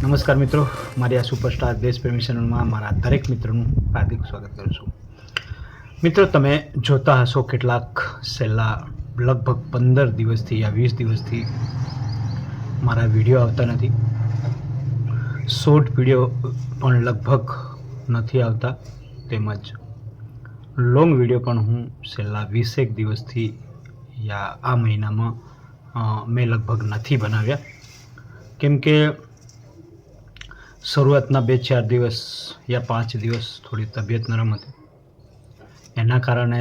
નમસ્કાર મિત્રો, મારી આ સુપરસ્ટાર દેશપ્રેમી ચેનલમાં મારા દરેક મિત્રોનું હાર્દિક સ્વાગત કરું છું. મિત્રો, તમે જોતા હશો કેટલાક છેલ્લા લગભગ 15 દિવસથી યા 20 દિવસથી મારા વિડીયો આવતા નથી. શોર્ટ વિડીયો પણ લગભગ નથી આવતા, તેમજ લોંગ વિડીયો પણ હું છેલ્લા 20 દિવસથી યા આ મહિનામાં મેં લગભગ નથી બનાવ્યા. કેમ કે શરૂઆતના 2-4 દિવસ યા 5 દિવસ થોડી તબિયત નરમ હતી, એના કારણે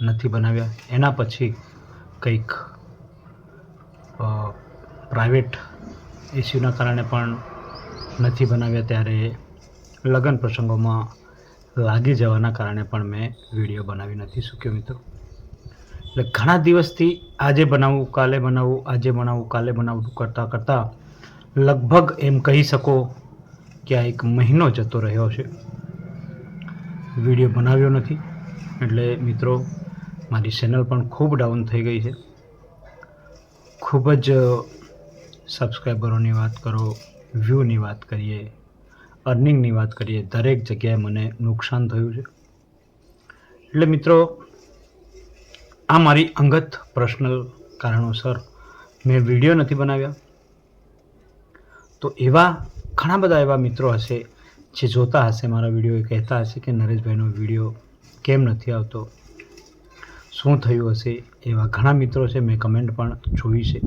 નથી બનાવ્યા. એના પછી કંઈક પ્રાઇવેટ ઇસ્યુના કારણે પણ નથી બનાવ્યા. ત્યારે લગ્ન પ્રસંગોમાં લાગી જવાના કારણે પણ મેં વિડીયો બનાવી નથી શક્યો મિત્રો. એટલે ઘણા દિવસથી આજે બનાવું કાલે બનાવું, આજે બનાવું કાલે બનાવું કરતાં લગભગ એમ કહી શકો કે આ 1 મહિનો જતો રહ્યો છે, વિડીયો બનાવ્યો નથી. એટલે મિત્રો, મારી ચેનલ પણ ખૂબ ડાઉન થઈ ગઈ છે. ખૂબ જ સબસ્ક્રાઈબરોની વાત કરો, વ્યૂની વાત કરીએ, અર્નિંગની વાત કરીએ, દરેક જગ્યાએ મને નુકસાન થયું છે. એટલે મિત્રો, આ મારી અંગત પર્સનલ કારણોસર મેં વિડીયો નથી બનાવ્યા. તો ઘણા બધા એવા મિત્રો હશે જે જોતા હશે મારા વિડીયો, એ કહેતા હશે કે નરેશભાઈનો વિડીયો કેમ નથી આવતો, શું થયું હશે. એવા ઘણા મિત્રો છે, મેં કમેન્ટ પણ જોઈ છે.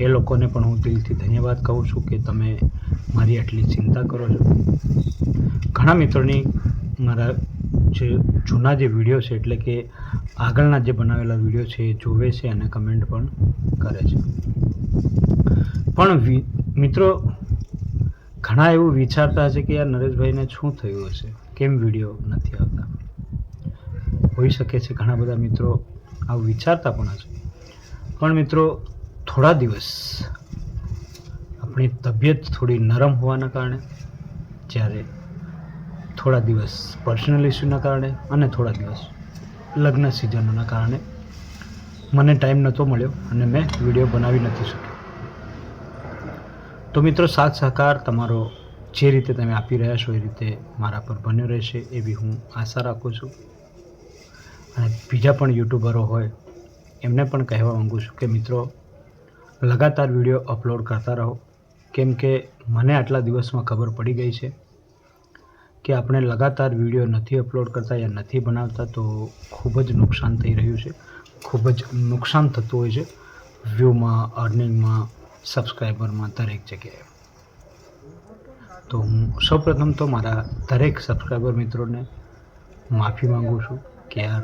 એ લોકોને પણ હું દિલથી ધન્યવાદ કહું છું કે તમે મારી આટલી ચિંતા કરો છો. ઘણા મિત્રોની મારા જે જૂના જે વિડીયો છે, એટલે કે આગળના જે બનાવેલા વિડીયો છે, એ જોવે છે અને કમેન્ટ પણ કરે છે. પણ મિત્રો, ઘણા એવું વિચારતા હશે કે યાર નરેશભાઈને શું થયું હશે, કેમ વિડીયો નથી આવતા. હોઈ શકે છે ઘણા બધા મિત્રો આવું વિચારતા પણ હશે. પણ મિત્રો, થોડા દિવસ આપણી તબિયત થોડી નરમ હોવાના કારણે, જ્યારે થોડા દિવસ પર્સનલ ઇસ્યુના કારણે અને થોડા દિવસ લગ્ન સિઝનોના કારણે મને ટાઈમ નહોતો મળ્યો અને મેં વિડીયો બનાવી નથી શક્યો. તો મિત્રો, સાથ સહકાર તમારો જે રીતે તમે આપી રહ્યા છો એ રીતે મારા પર બન્યો રહેશે એવી હું આશા રાખું છું. અને બીજા પણ યુટ્યુબરો હોય એમને પણ કહેવા માગું છું કે મિત્રો, લગાતાર વિડીયો અપલોડ કરતા રહો. કેમ કે મને આટલા દિવસમાં ખબર પડી ગઈ છે કે આપણે લગાતાર વિડીયો નથી અપલોડ કરતા યા નથી બનાવતા તો ખૂબ જ નુકસાન થઈ રહ્યું છે, ખૂબ જ નુકસાન થતું હોય છે વ્યૂમાં, અર્નિંગમાં, સબસ્ક્રાઈબરમાં, દરેક જગ્યાએ. તો હું સૌપ્રથમ તો મારા દરેક સબસ્ક્રાઈબર મિત્રોને માફી માગું છું કે યાર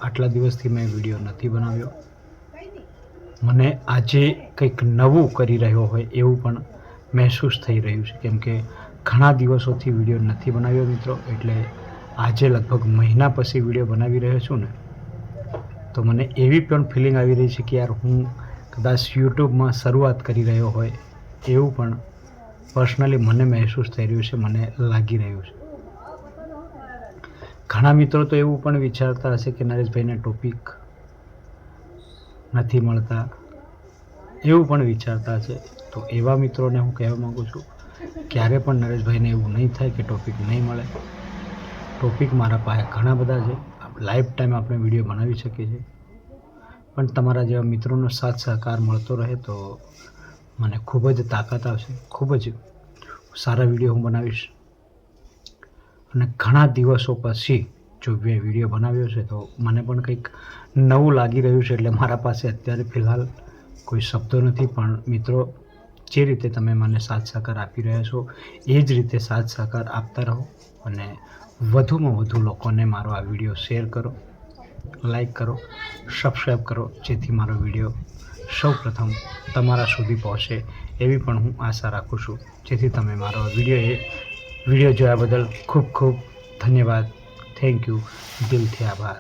આટલા દિવસથી મેં વિડીયો નથી બનાવ્યો. મને આજે કંઈક નવું કરી રહ્યો હોય એવું પણ મહેસૂસ થઈ રહ્યું છે. કેમ કે ઘણા દિવસોથી વિડીયો નથી બનાવ્યો મિત્રો. એટલે આજે લગભગ મહિના પછી વિડીયો બનાવી રહ્યો છું ને, તો મને એવી પણ ફિલિંગ આવી રહી છે કે યાર હું કદાચ યુટ્યુબમાં શરૂઆત કરી રહ્યો હોય એવું પણ પર્સનલી મને મહેસૂસ થઈ રહ્યું છે, મને લાગી રહ્યું છે. ઘણા મિત્રો તો એવું પણ વિચારતા હશે કે નરેશભાઈને ટોપિક નથી મળતા, એવું પણ વિચારતા હશે. તો એવા મિત્રોને હું કહેવા માગું છું, ક્યારે પણ નરેશભાઈને એવું નહીં થાય કે ટોપિક નહીં મળે. ટોપિક મારા પાસે ઘણા બધા છે, લાઈફ ટાઈમ આપણે વિડીયો બનાવી શકીએ છીએ. પણ તમારા જેવા મિત્રોનો સાથ સહકાર મળતો રહે તો મને ખૂબ જ તાકાત આવશે, ખૂબ જ સારા વિડીયો હું બનાવીશ. અને ઘણા દિવસો પછી જો મેં વિડીયો બનાવ્યો છે તો મને પણ કંઈક નવું લાગી રહ્યું છે. એટલે મારા પાસે અત્યારે ફિલહાલ કોઈ શબ્દો નથી. પણ મિત્રો, જે રીતે તમે મને સાથ સહકાર આપી રહ્યા છો એ જ રીતે સાથ સહકાર આપતા રહો અને વધુમાં વધુ લોકોને મારો આ વિડીયો શેર કરો, લાઈક કરો, સબસ્ક્રાઈબ કરો, જેથી મારો વિડીયો સૌપ્રથમ તમારા સુધી પહોંચે એવી પણ હું આશા રાખું છું. જેથી તમે મારો વિડીયો જોયા બદલ ખૂબ ખૂબ ધન્યવાદ. થેન્ક યુ, દિલથી આભાર.